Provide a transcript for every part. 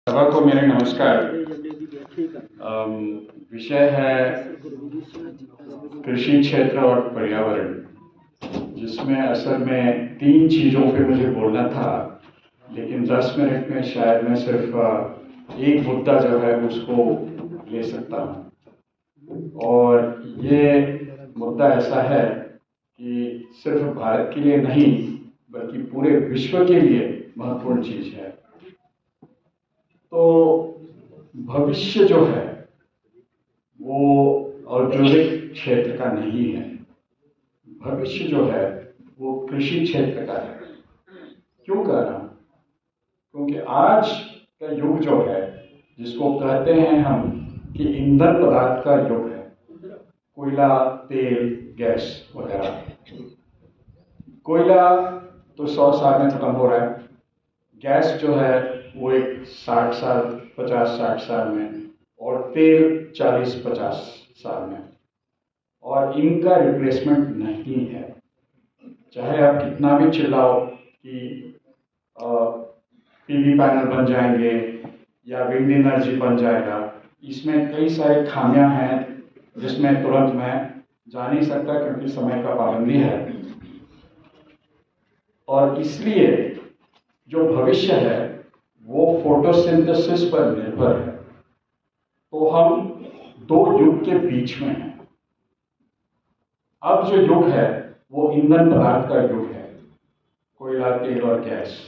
सभा को मेरे नमस्कार। विषय है कृषि क्षेत्र और पर्यावरण, जिसमें असल में 3 चीज़ों पे मुझे बोलना था, लेकिन 10 मिनट में शायद मैं सिर्फ एक मुद्दा जो है उसको ले सकता हूँ। और ये मुद्दा ऐसा है कि सिर्फ भारत के लिए नहीं बल्कि पूरे विश्व के लिए महत्वपूर्ण चीज़ है। तो भविष्य जो है वो औद्योगिक क्षेत्र का नहीं है, भविष्य जो है वो कृषि क्षेत्र का है। क्यों कह रहा हूँ? क्योंकि आज का युग जो है, जिसको कहते हैं हम कि ईंधन पदार्थ का युग है, कोयला, तेल, गैस वगैरह। कोयला तो 100 साल में खत्म हो रहा है, गैस जो है वो एक 60 साल 50-60 साल में, और तेल 40-50 साल में, और इनका रिप्लेसमेंट नहीं है। चाहे आप कितना भी चिल्लाओ कि पीवी पैनल बन जाएंगे या विंड एनर्जी बन जाएगा, इसमें कई सारे खामियां हैं जिसमें तुरंत मैं जा नहीं सकता क्योंकि समय का पाबंदी है। और इसलिए जो भविष्य है वो फोटोसिंथेसिस पर निर्भर है। तो हम 2 युग के बीच में हैं। अब जो युग है वो ईंधन पदार्थ का युग है, कोयला, तेल और गैस।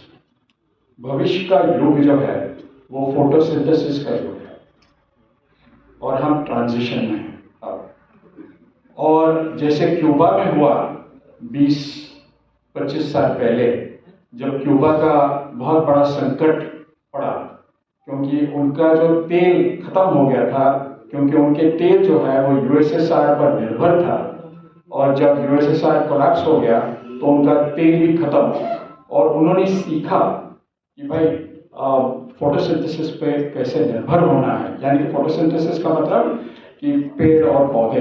भविष्य का युग जो है वो फोटोसिंथेसिस का युग है, और हम ट्रांजिशन में हैं अब। और जैसे क्यूबा में हुआ 20-25 साल पहले, जब क्यूबा का बहुत बड़ा संकट पड़ा क्योंकि उनका जो तेल खत्म हो गया था, क्योंकि उनके तेल जो है वो यूएसएसआर पर निर्भर था, और जब यूएसएसआर कोलैप्स हो गया तो उनका तेल भी खत्म, और उन्होंने सीखा कि भाई फोटोसिंथेसिस पे कैसे निर्भर होना है। यानी कि फोटोसिंथेसिस का मतलब कि पेड़ और पौधे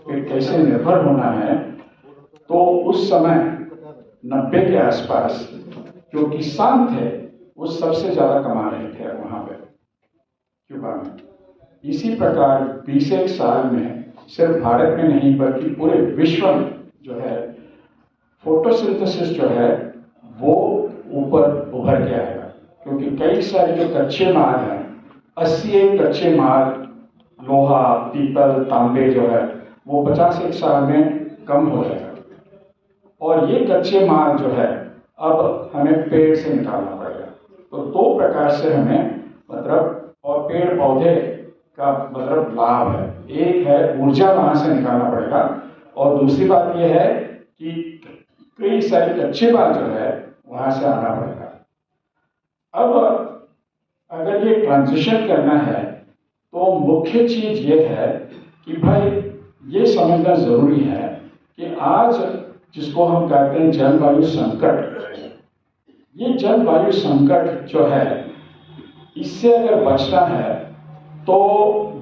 पे कैसे निर्भर होना है। तो उस समय 90 के आसपास जो किसान थे वो सबसे ज़्यादा कमा रहे थे वहाँ पे क्यूबा में। इसी प्रकार 20 साल में सिर्फ भारत में नहीं बल्कि पूरे विश्व में जो है फोटोसिंथेसिस जो है वो ऊपर उभर के आएगा, क्योंकि कई सारे जो कच्चे माल हैं, 80 कच्चे माल, लोहा, पीतल, तांबे जो है वो 50 साल में कम हो जाएगा। और ये कच्चे माल जो है अब हमें पेड़ से निकालना पड़ेगा। तो 2 प्रकार से हमें और पेड़ पौधे का लाभ है। एक है ऊर्जा वहां से निकालना पड़ेगा, और दूसरी बात यह है कि कई सारे कच्चे माल जो है वहां से आना पड़ेगा। अब अगर ये ट्रांजिशन करना है तो मुख्य चीज ये है कि भाई ये समझना जरूरी है कि आज जिसको हम कहते हैं जलवायु संकट, ये जलवायु संकट जो है इससे अगर बचना है तो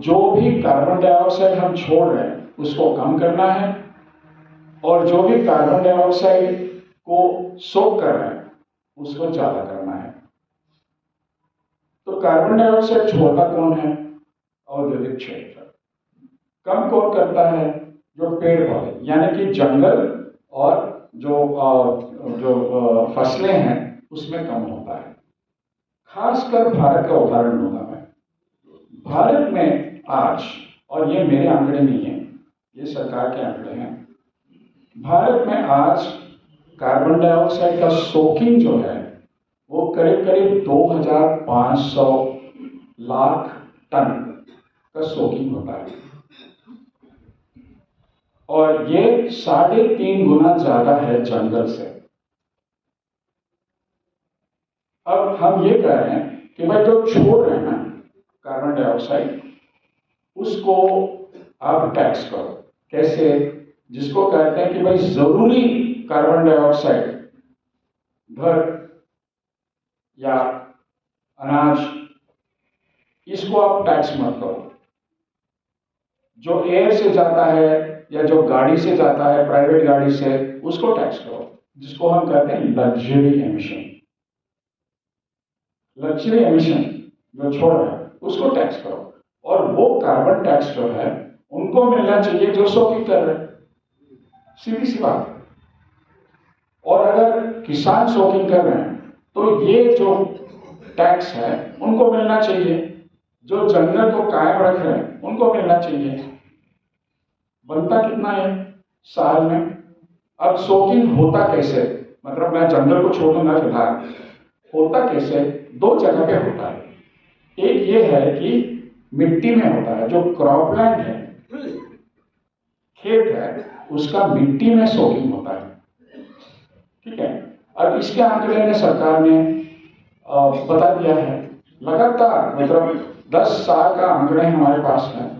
जो भी कार्बन डाइऑक्साइड हम छोड़ रहे हैं उसको कम करना है, और जो भी कार्बन डाइऑक्साइड को सोख कर रहे हैं उसको ज्यादा करना है। तो कार्बन डाइऑक्साइड छोड़ता कौन है? औद्योगिक क्षेत्र। कम कौन करता है? जो पेड़ पौधे, यानी कि जंगल और जो फसलें हैं उसमें कम होता है। खासकर भारत का उदाहरण लूंगा मैं। भारत में आज, और ये मेरे आंकड़े नहीं है, ये सरकार के आंकड़े हैं, भारत में आज कार्बन डाइऑक्साइड का सोकिंग जो है वो करीब करीब 2500 लाख टन का सोकिंग होता है, और ये 3.5 गुना ज्यादा है जंगल से। अब हम ये कह रहे हैं कि भाई जो छोड़ रहे हैं ना कार्बन डाइऑक्साइड, उसको आप टैक्स करो। कैसे? जिसको कहते हैं कि भाई जरूरी कार्बन डाइऑक्साइड, घर या अनाज, इसको आप टैक्स मत करो। जो एयर से जाता है या जो गाड़ी से जाता है, प्राइवेट गाड़ी से, उसको टैक्स करो, जिसको हम कहते हैं लग्जरी एमिशन। लग्जरी एमिशन जो छोड़ रहे हैं उसको टैक्स करो, और वो कार्बन टैक्स जो है उनको मिलना चाहिए जो शोकिंग कर रहे हैं। सीधी सी बात है। और अगर किसान शोकिंग कर रहे हैं तो ये जो टैक्स है उनको मिलना चाहिए, जो जंगल को कायम रख रहे हैं उनको मिलना चाहिए। बनता कितना है साल में? अब शोकिंग होता कैसे, मतलब मैं जंगल को छोड़ूंगा फिलहाल, होता कैसे? दो जगह पे होता है। एक ये है कि मिट्टी में होता है, जो क्रॉपलैंड है, खेत है, उसका मिट्टी में शोकिंग होता है। ठीक है। अब इसके आंकड़े में सरकार ने बता दिया है, लगातार मतलब 10 साल का आंकड़े हमारे पास है,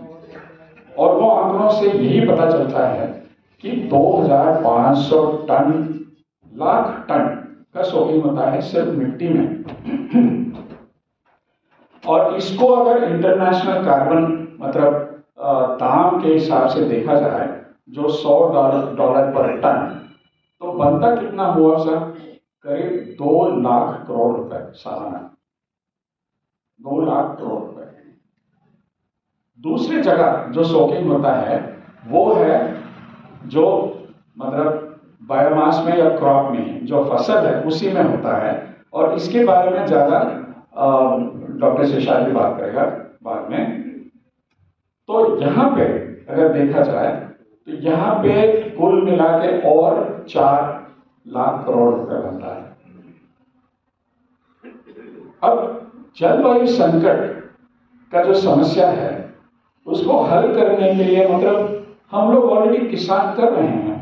और वो आंकड़ों से यही पता चलता है कि 2500 टन, लाख टन का शोकिंग होता है सिर्फ मिट्टी में। और इसको अगर इंटरनेशनल कार्बन मतलब दाम के हिसाब से देखा जाए, जो $100 पर टन, तो बनता कितना मुआवजा? करीब 2 लाख करोड़ रुपए सालाना। 2 लाख करोड़ रुपए। दूसरी जगह जो शोकिंग होता है वो है जो मतलब बायोमास में या क्रॉप में जो फसल है उसी में होता है, और इसके बारे में ज्यादा डॉक्टर शेषाद्री बात करेगा बाद में। तो यहाँ पे अगर देखा जाए तो यहाँ पे कुल मिला के और 4 लाख करोड़ रुपए बनता है। अब जलवायु संकट का जो समस्या है उसको हल करने के लिए मतलब हम लोग ऑलरेडी किसान कर रहे हैं।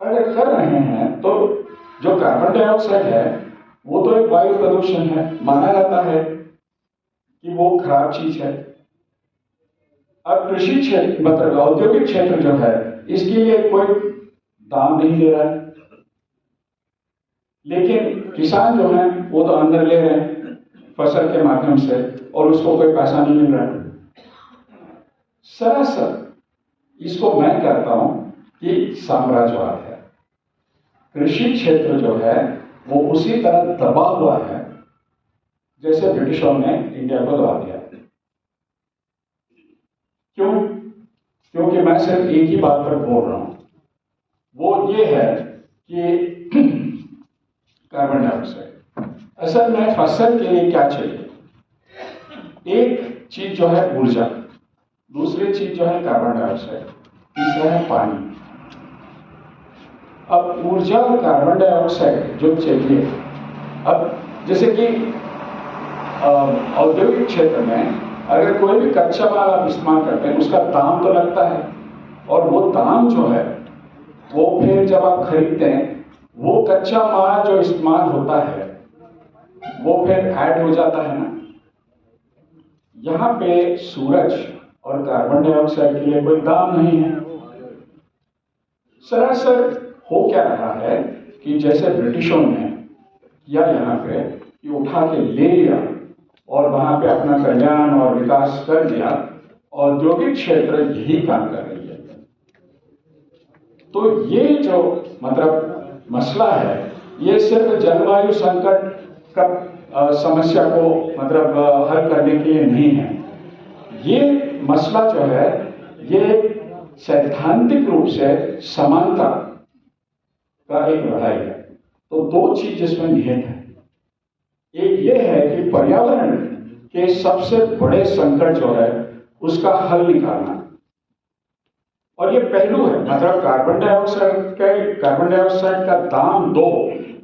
अगर कर रहे हैं तो जो कार्बन डाइऑक्साइड है वो तो एक वायु प्रदूषण है, माना जाता है कि वो खराब चीज है। अब कृषि क्षेत्र मतलब औद्योगिक क्षेत्र जो है इसके लिए कोई दाम नहीं दे रहा है, लेकिन किसान जो है वो तो अंदर ले रहे हैं फसल के माध्यम से, और उसको कोई पैसा नहीं मिल रहा है। सरासर इसको मैं कहता हूं कि साम्राज्यवाद है। कृषि क्षेत्र जो है वो उसी तरह दबा हुआ है जैसे ब्रिटिशों ने इंडिया को दबा दिया। क्यों? क्योंकि मैं सिर्फ एक ही बात पर बोल रहा हूं, वो ये है कि कार्बन डाइऑक्साइड असल में फसल के लिए क्या चाहिए? एक चीज जो है ऊर्जा, दूसरी चीज जो है कार्बन डाइऑक्साइड, तीसरा है पानी। अब ऊर्जा और कार्बन डाइऑक्साइड जो चाहिए, अब जैसे कि औद्योगिक क्षेत्र में अगर कोई भी कच्चा माल आप इस्तेमाल करते हैं उसका दाम तो लगता है, और वो दाम जो है वो फिर जब आप खरीदते हैं वो कच्चा माल जो इस्तेमाल होता है वो फिर ऐड हो जाता है ना। यहाँ पे सूरज और कार्बन डाइऑक्साइड के लिए कोई दाम नहीं है। सरासर हो क्या रहा है कि जैसे ब्रिटिशों ने किया यहाँ पे कि उठा के ले लिया और वहां पे अपना कल्याण और विकास कर दिया, औद्योगिक क्षेत्र यही काम कर रही है। तो ये जो मतलब मसला है ये सिर्फ जलवायु संकट का समस्या को मतलब हल करने के लिए नहीं है। ये मसला जो है ये सैद्धांतिक रूप से समानता का एक लड़ाई है। तो दो चीज इसमें निहित है। एक ये है कि पर्यावरण के सबसे बड़े संकट जो है उसका हल निकालना, और ये पहलू है मतलब कार्बन डाइऑक्साइड का दाम दो,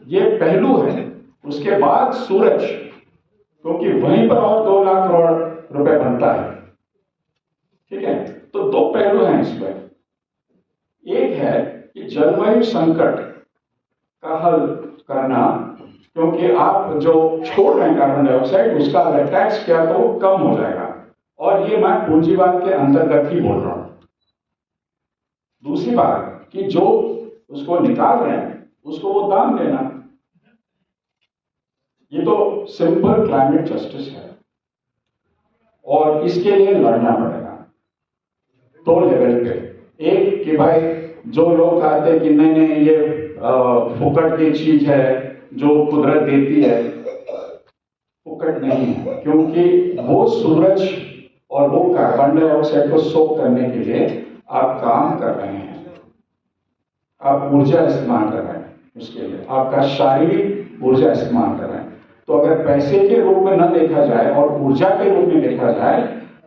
ये पहलू है। उसके बाद सूरज, क्योंकि वहीं पर और 2 लाख करोड़ रुपए बनता है। ठीक है, तो दो पहलू हैं इसमें। एक है कि जलवायु संकट का हल करना, क्योंकि आप जो छोड़ रहे हैं कार्बन डाइऑक्साइड उसका अगर टैक्स किया तो वो कम हो जाएगा, और ये मैं पूंजीवाद के अंतर्गत ही बोल रहा हूं। दूसरी बात कि जो उसको निकाल रहे हैं उसको वो दाम देना, ये तो सिंपल क्लाइमेट जस्टिस है, और इसके लिए लड़ना पड़ेगा 2 लेवल पे। एक कि भाई जो लोग कहते हैं कि नहीं नहीं ये फुकट की चीज है जो कुदरत देती है, फुकट नहीं है, क्योंकि वो सूरज और वो कार्बन डाइऑक्साइड को सोख करने के लिए आप काम कर रहे हैं, आप ऊर्जा इस्तेमाल कर रहे हैं, उसके लिए आपका शारीरिक ऊर्जा इस्तेमाल कर रहे हैं। तो अगर पैसे के रूप में न देखा जाए और ऊर्जा के रूप में देखा जाए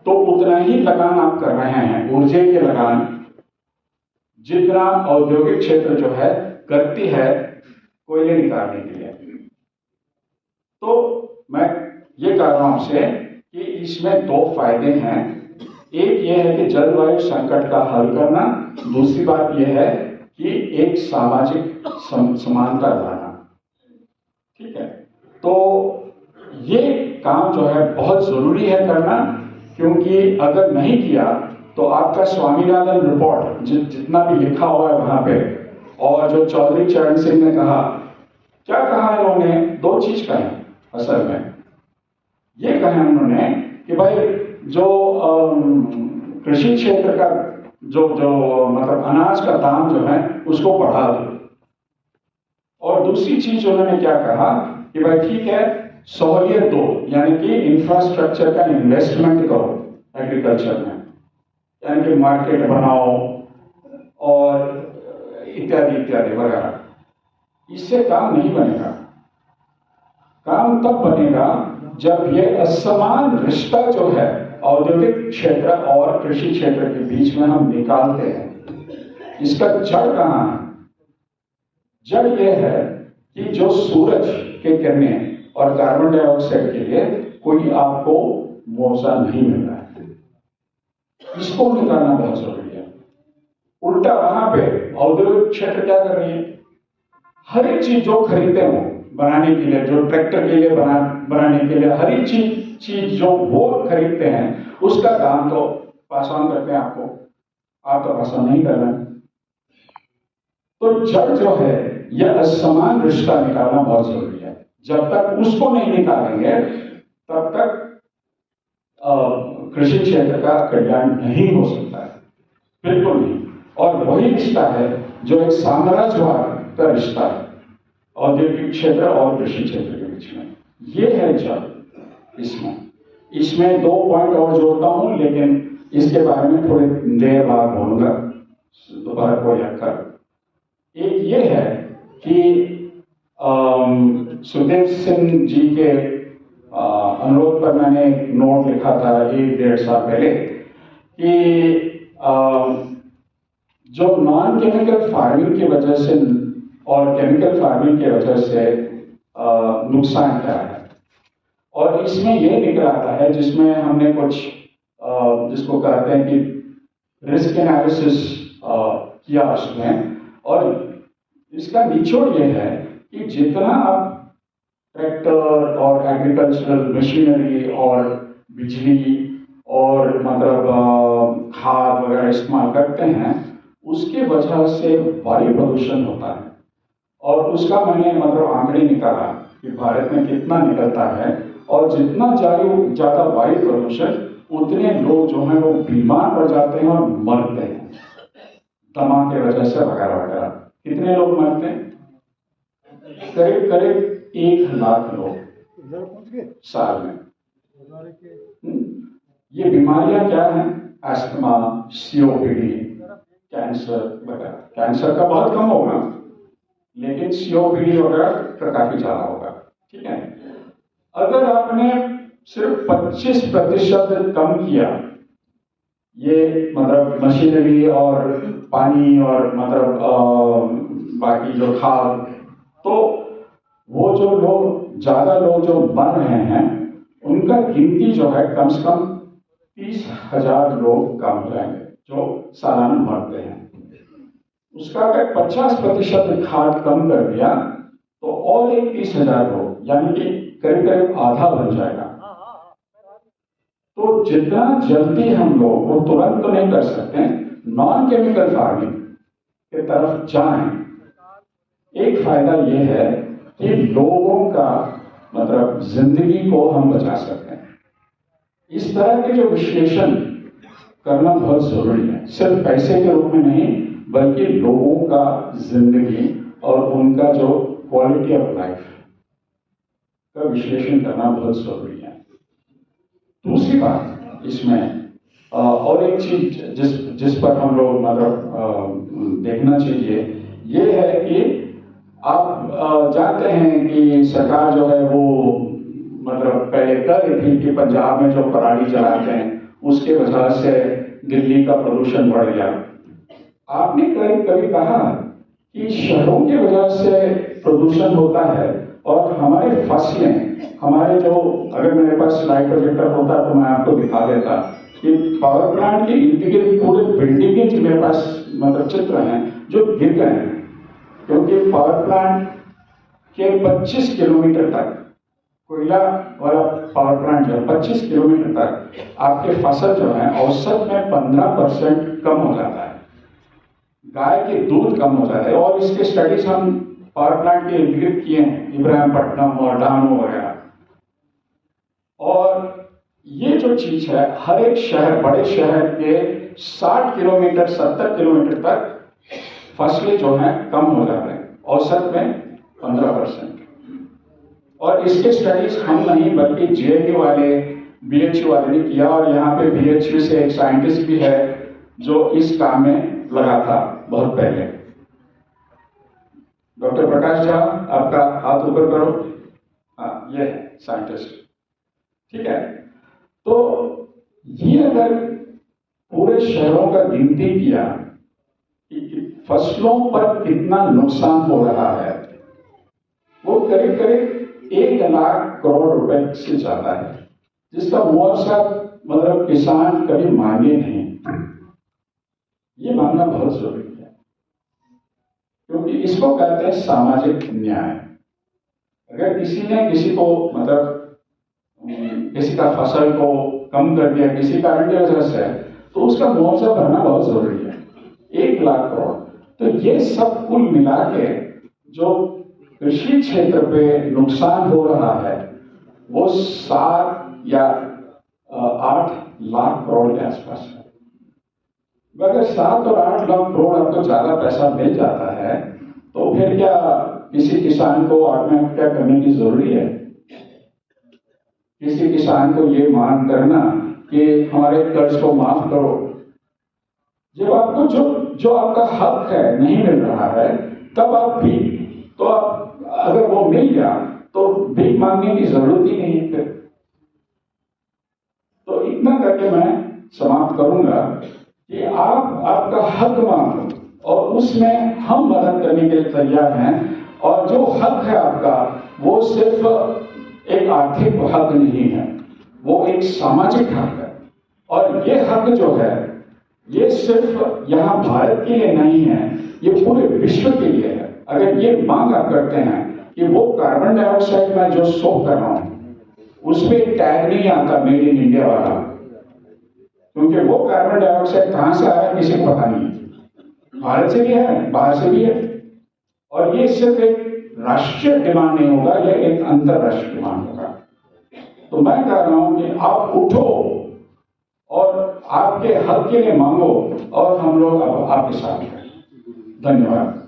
तो उतना ही लगान आप कर रहे हैं, ऊर्जा के लगान जितना औद्योगिक क्षेत्र जो है करती है कोयले निकालने के लिए। तो मैं ये कह रहा हूं आपसे कि इसमें दो फायदे हैं। एक ये है कि जलवायु संकट का हल करना, दूसरी बात यह है कि एक सामाजिक समानता लाना। ठीक है, तो ये काम जो है बहुत जरूरी है करना, क्योंकि अगर नहीं किया तो आपका स्वामीनाथन रिपोर्ट जितना भी लिखा हुआ है वहां पे, और जो चौधरी चरण सिंह ने कहा, क्या कहा इन्होंने? दो चीज कहे असल में। ये कहा उन्होंने कि भाई जो कृषि क्षेत्र का जो मतलब अनाज का दाम जो है उसको बढ़ा दो, और दूसरी चीज उन्होंने क्या कहा कि भाई ठीक है, सहूलियत दो, यानी कि इंफ्रास्ट्रक्चर का इन्वेस्टमेंट करो एग्रीकल्चर में, यानी कि मार्केट बनाओ और इत्यादि इत्यादि वगैरह। इससे काम नहीं बनेगा। काम तब बनेगा जब ये असमान रिश्ता जो है औद्योगिक क्षेत्र और कृषि क्षेत्र के बीच में हम निकालते हैं। इसका जड़ कहाँ है? जड़ ये है कि जो सूरज के किरणें और कार्बन डाइऑक्साइड के लिए कोई आपको मुआवजा नहीं मिल रहा है, इसको निकालना बहुत जरूरी है। उल्टा वहां पे औद्योगिक क्षेत्र क्या कर रही है? हर एक चीज जो खरीदते हो बनाने के लिए, जो ट्रैक्टर के लिए बनाने के लिए, हर एक चीज जो वो खरीदते हैं उसका दाम तो पास ऑन करते हैं आपको, आप तो पास ऑन नहीं कर रहे हैं। तो जड़ जो है यह असमान रिश्ता निकालना बहुत जरूरी है। जब तक उसको नहीं निकालेंगे तब तक कृषि क्षेत्र का कल्याण नहीं हो सकता है, बिल्कुल नहीं। और वही रिश्ता है जो एक साम्राज्यवाद का रिश्ता है औद्योगिक क्षेत्र और कृषि क्षेत्र के बीच में। ये है जड़। इसमें 2 पॉइंट और जोड़ता हूं, लेकिन इसके बारे में थोड़ी देर बाद बोलूंगा, दोबारा को याद कर। एक ये है कि सुखदेव सिंह जी के अनुरोध पर मैंने एक नोट लिखा था 1-1.5 साल पहले कि जो नॉन केमिकल फार्मिंग की वजह से और केमिकल फार्मिंग की वजह से नुकसान क्या है। और इसमें यह निकल आता है, जिसमें हमने कुछ जिसको कहते हैं कि रिस्क एनालिसिस किया उसमें, और इसका निचोड़ यह है कि जितना आप ट्रैक्टर और एग्रीकल्चरल मशीनरी और बिजली और मतलब खाद वगैरह इस्तेमाल करते हैं, उसके वजह से वायु प्रदूषण होता है। और उसका मैंने मतलब आंकड़े निकाला कि भारत में कितना निकलता है, और जितना ज्यादा वायु प्रदूषण उतने लोग जो हैं वो बीमार पड़ जाते हैं और मरते हैं दमा के वजह से वगैरह वगैरह। कितने लोग मरते हैं? करीब 1 लाख लोग साल में। ये बीमारियां क्या हैं? अस्थमा, COPD, कैंसर वगैरह। कैंसर का बहुत कम होगा, लेकिन COPD वगैरह का काफी ज्यादा होगा। ठीक है, अगर आपने सिर्फ 25% कम किया ये मतलब मशीनरी और पानी और मतलब बाकी जो खाद, तो वो जो लोग ज्यादा लोग जो मर रहे हैं उनका गिनती जो है कम से कम 30,000 लोग कम हो जाएंगे जो सालाना मरते हैं। उसका अगर 50% खाद कम कर दिया तो और एक 30,000 लोग, यानी कि करीब आधा बन जाएगा। तो जितना जल्दी हम लोग वो तुरंत तो नहीं कर सकते, नॉन केमिकल फार्मिंग की तरफ जाएं। एक फायदा यह है कि लोगों का मतलब जिंदगी को हम बचा सकते हैं। इस तरह के जो विश्लेषण करना बहुत जरूरी है, सिर्फ पैसे के रूप में नहीं, बल्कि लोगों का जिंदगी और उनका जो क्वालिटी ऑफ लाइफ का विश्लेषण करना बहुत जरूरी है। दूसरी बात इसमें और एक चीज जिस पर हम लोग मतलब देखना चाहिए, ये है कि आप जानते हैं कि सरकार जो है वो मतलब पहले कर रही थी कि पंजाब में जो पराली जलाते हैं उसके वजह से दिल्ली का प्रदूषण बढ़ गया। आपने कभी कहा कि शहरों की वजह से प्रदूषण होता है और हमारे फसलें, हमारे जो, अगर मेरे पास स्लाइड प्रोजेक्टर होता तो मैं आपको दिखा देता कि पावर प्लांट के इर्द गिर्द पूरे बिल्डिंगें जो मेरे पास मतलब चित्र हैं जो गिर गए हैं, क्योंकि पावर प्लांट के 25 किलोमीटर तक, कोयला वाला पावर प्लांट जो है 25 किलोमीटर तक आपके फसल जो है औसत में 15% कम हो जाता है, गाय के दूध कम हो जाता है। और इसके स्टडीज हम पावर प्लांट के इर्द गिर्द किए हैं, इब्राहिमपट्टनम और डामो वगैरह। और ये जो चीज है, हर एक शहर, बड़े शहर के 60 किलोमीटर 70 किलोमीटर तक फसलें जो हैं कम हो जाते हैं, औसत में 15%। और इसके स्टडीज हम नहीं बल्कि जेएनयू वाले, बीएचयू वाले ने किया, और यहाँ पे बीएचयू से एक साइंटिस्ट भी है जो इस काम में लगा था बहुत पहले। डॉक्टर प्रकाश झा, आपका हाथ ऊपर करो। हाँ, ये है साइंटिस्ट, ठीक है। तो ये अगर पूरे शहरों का गिनती किया कि फसलों पर कितना नुकसान हो रहा है, वो करीब करीब 1 लाख करोड़ रुपए से ज्यादा है, जिसका मुआवजा मतलब किसान कभी मांगे नहीं। ये मांगना बहुत जरूरी है, क्योंकि इसको कहते हैं सामाजिक न्याय। अगर किसी ने किसी को मतलब किसी का फसल को कम कर दिया किसी कारण की वजह से, तो उसका मुआवजा भरना बहुत जरूरी है, 1 लाख करोड़। तो ये सब कुल मिला के जो कृषि क्षेत्र पे नुकसान हो रहा है वो 7 या 8 लाख करोड़ के आसपास है। अगर 7 और 8 लाख करोड़ आपको ज्यादा पैसा मिल जाता है, तो फिर क्या किसी किसान को आत्महत्या करने की जरूरी है? किसी किसान को ये मांग करना कि हमारे कर्ज को माफ करो, जब आपको जो आपका हक है नहीं मिल रहा है, तब आप भी, तो आप अगर वो मिल गया तो भीख मांगने की जरूरत ही नहीं है फिर। तो इतना करके मैं समाप्त करूंगा कि आप आपका हक मांगो, और उसमें हम मदद करने के लिए तैयार हैं। और जो हक है आपका, वो सिर्फ एक आर्थिक हक नहीं है, वो एक सामाजिक हक है। और ये हक जो है, ये सिर्फ यहाँ भारत के लिए नहीं है, ये पूरे विश्व के लिए है। अगर ये मांग आप करते हैं कि वो कार्बन डाइऑक्साइड में जो सोख कर रहा हूं उसमें टैग नहीं आता मेड इन इंडिया वाला, क्योंकि वो कार्बन डाइऑक्साइड कहां से आ रहा है किसी को पता नहीं, भारत से भी है, बाहर से भी है। और ये सिर्फ एक राष्ट्रीय डिमांड नहीं होगा, यह एक अंतरराष्ट्रीय डिमांड होगा। तो मैं कह रहा हूं कि आप उठो और आपके हक के लिए मांगो, और हम लोग अब आपके साथ हैं। धन्यवाद।